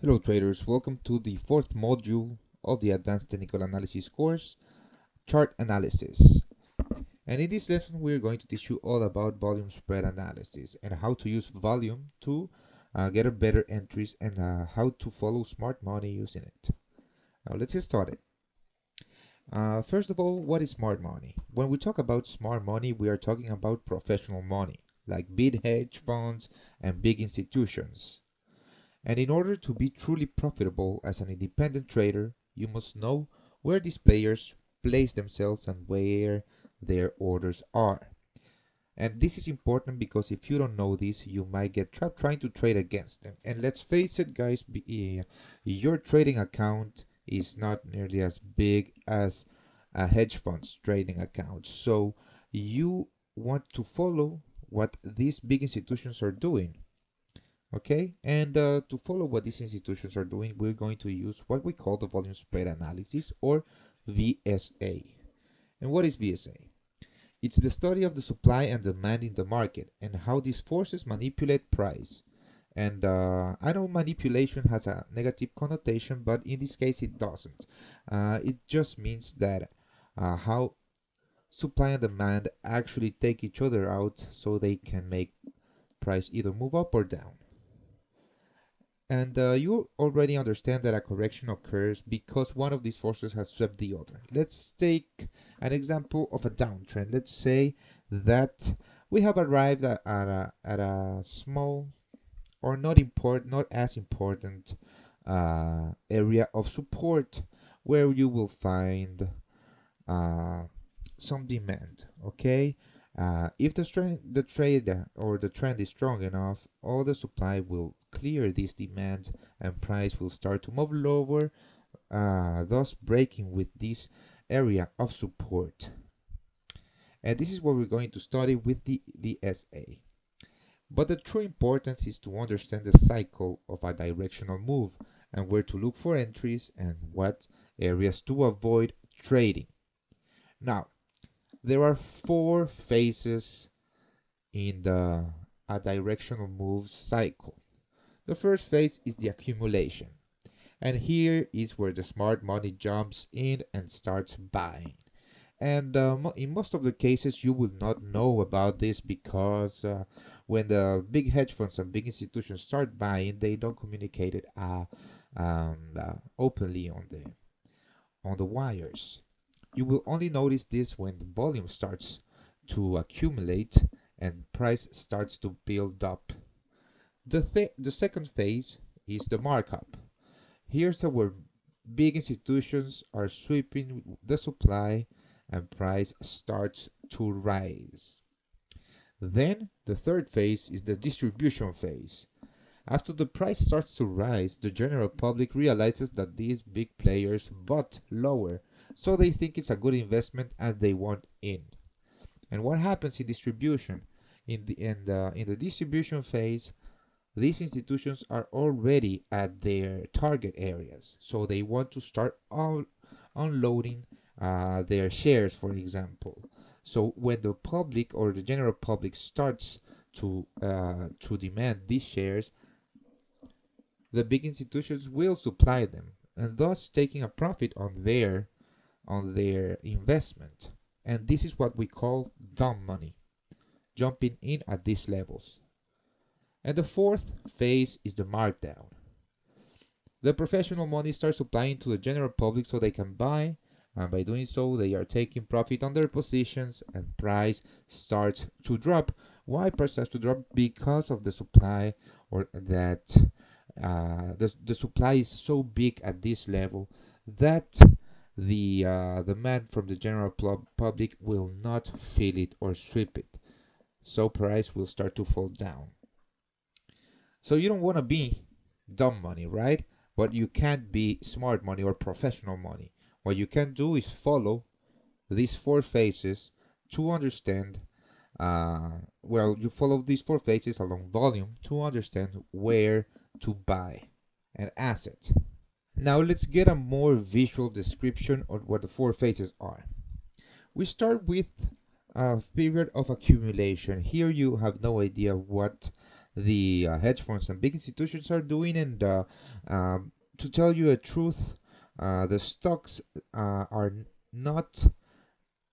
Hello traders, welcome to the fourth module of the Advanced Technical Analysis course, Chart Analysis. And in this lesson we're going to teach you all about volume spread analysis and how to use volume to get a better entries and how to follow smart money using it. Now let's get started. First of all, what is smart money? When we talk about smart money, we are talking about professional money, like big hedge funds and big institutions. And in order to be truly profitable as an independent trader, you must know where these players place themselves and where their orders are. And this is important because if you don't know this, you might get trapped trying to trade against them. And let's face it, guys, your trading account is not nearly as big as a hedge fund's trading account. So you want to follow what these big institutions are doing. Okay, and to follow what these institutions are doing, we're going to use what we call the volume spread analysis, or VSA. And what is VSA? It's the study of the supply and demand in the market and how these forces manipulate price. And I know manipulation has a negative connotation, but in this case it doesn't. It just means that how supply and demand actually take each other out so they can make price either move up or down. And you already understand that a correction occurs because one of these forces has swept the other. Let's take an example of a downtrend. Let's say that we have arrived at a small or not as important area of support where you will find uh, some demand. Okay, if the trade or the trend is strong enough, all the supply will clear this demand and price will start to move lower, thus breaking with this area of support. And this is what we're going to study with the VSA. But the true importance is to understand the cycle of a directional move and where to look for entries and what areas to avoid trading. Now, there are four phases in a directional move cycle. The first phase is the accumulation, and here is where the smart money jumps in and starts buying. And in most of the cases, you will not know about this because when the big hedge funds and big institutions start buying, they don't communicate it openly on the wires. You will only notice this when the volume starts to accumulate and price starts to build up. The second phase is the markup. Here's where big institutions are sweeping the supply and price starts to rise. Then the third phase is the distribution phase. After the price starts to rise, the general public realizes that these big players bought lower, so they think it's a good investment and they want in. And what happens in distribution? In the distribution phase, these institutions are already at their target areas, so they want to start unloading their shares, for example. So when the public or the general public starts to demand these shares, the big institutions will supply them, and thus taking a profit on their investment. And this is what we call dumb money, jumping in at these levels. And the fourth phase is the markdown. The professional money starts supplying to the general public so they can buy, and by doing so they are taking profit on their positions and price starts to drop. Why price starts to drop? Because of the supply, or that the supply is so big at this level that the demand from the general public will not fill it or sweep it. So price will start to fall down. So you don't want to be dumb money, right? But you can't be smart money or professional money. What you can do is follow these four phases to understand. You follow these four phases along volume to understand where to buy an asset. Now let's get a more visual description of what the four phases are. We start with a period of accumulation. Here you have no idea what the hedge funds and big institutions are doing. And to tell you the truth, the stocks are not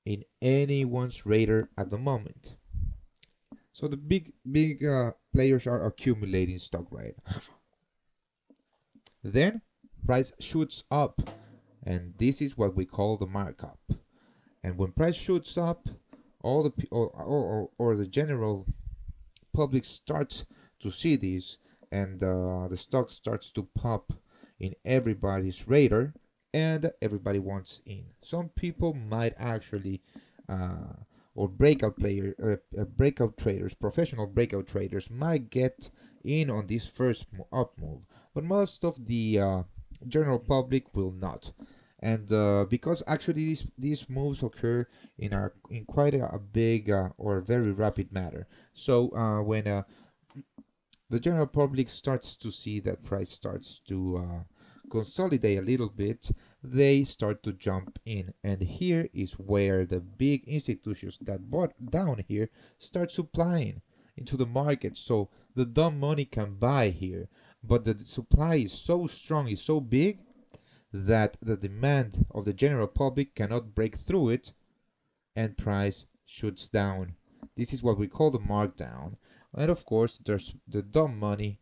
in anyone's radar at the moment. So the big players are accumulating stock, right? Then price shoots up, and this is what we call the markup. And when price shoots up, all the or the general public starts to see this, and the stock starts to pop in everybody's radar, and everybody wants in. Some people might actually or breakout traders, professional breakout traders might get in on this first up move, but most of the general public will not. And because actually these moves occur in quite a big or very rapid manner. So when the general public starts to see that price starts to consolidate a little bit, they start to jump in. And here is where the big institutions that bought down here start supplying into the market. So the dumb money can buy here, but the supply is so strong, is so big, that the demand of the general public cannot break through it, and price shoots down. This is what we call the markdown. And of course, there's the dumb money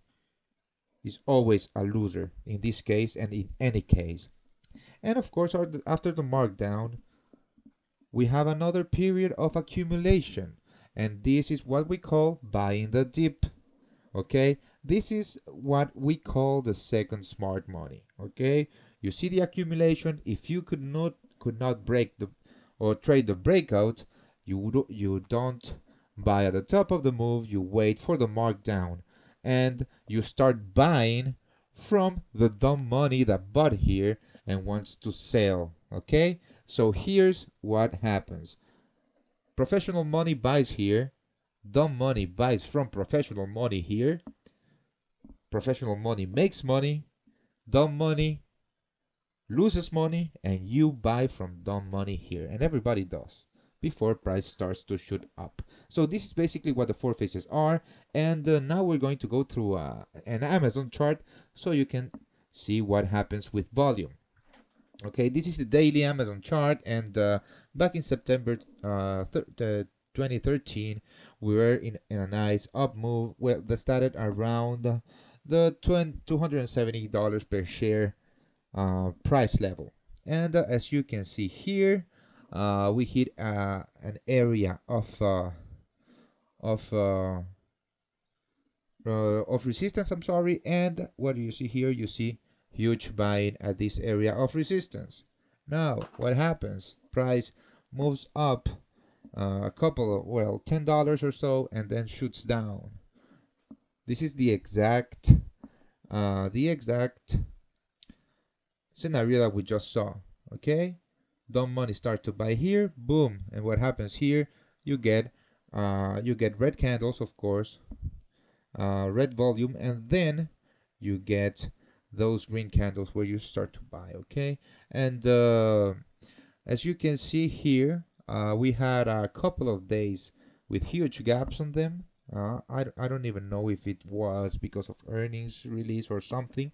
is always a loser in this case and in any case. And of course, after the markdown, we have another period of accumulation, and this is what we call buying the dip. Okay, this is what we call the second smart money. Okay, you see the accumulation. If you could not break the or trade the breakout, you don't buy at the top of the move. You wait for the markdown, and you start buying from the dumb money that bought here and wants to sell. Okay, so here's what happens. Professional money buys here, dumb money buys from professional money here, professional money makes money, dumb money loses money, and you buy from dumb money here, and everybody does before price starts to shoot up. So this is basically what the four phases are, and now we're going to go through an Amazon chart so you can see what happens with volume. Okay, this is the daily Amazon chart, and back in September 2013, we were in a nice up move. Well, that started around the $270 per share price level, and as you can see here, we hit an area of resistance. I'm sorry, and what do you see here? You see huge buying at this area of resistance. Now, what happens? Price moves up a couple of, well, $10 or so, and then shoots down. This is the exact scenario that we just saw. Okay, dumb money start to buy here, boom, and what happens here? You get red candles, of course, red volume, and then you get those green candles where you start to buy. Okay, and as you can see here, we had a couple of days with huge gaps on them. I don't even know if it was because of earnings release or something.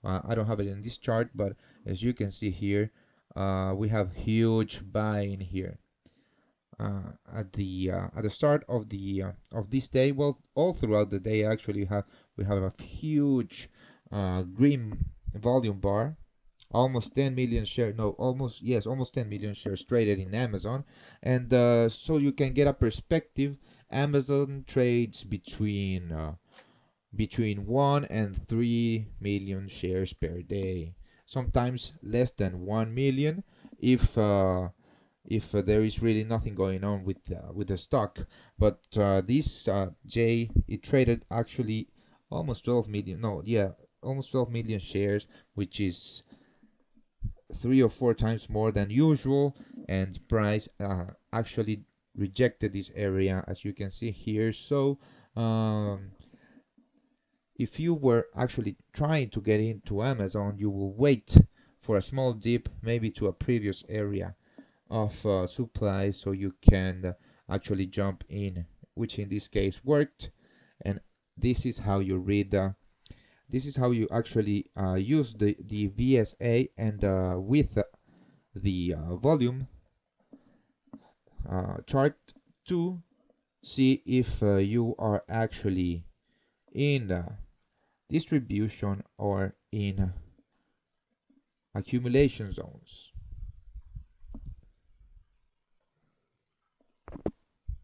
I don't have it in this chart, but as you can see here, we have huge buying here at the start of this day. Well, all throughout the day actually we have a huge green volume bar, almost 10 million shares. No, almost 10 million shares traded in Amazon, and so you can get a perspective. Amazon trades between 1 and 3 million shares per day, sometimes less than 1 million if there is really nothing going on with the stock. But this J, it traded actually almost 12 million. No, yeah, almost 12 million shares, which is 3 or 4 times more than usual, and price actually rejected this area, as you can see here. So if you were actually trying to get into Amazon, you will wait for a small dip, maybe to a previous area of supply, so you can actually jump in, which in this case worked. And this is how you read this is how you actually use the VSA and with the volume chart to see if you are actually in distribution or in accumulation zones.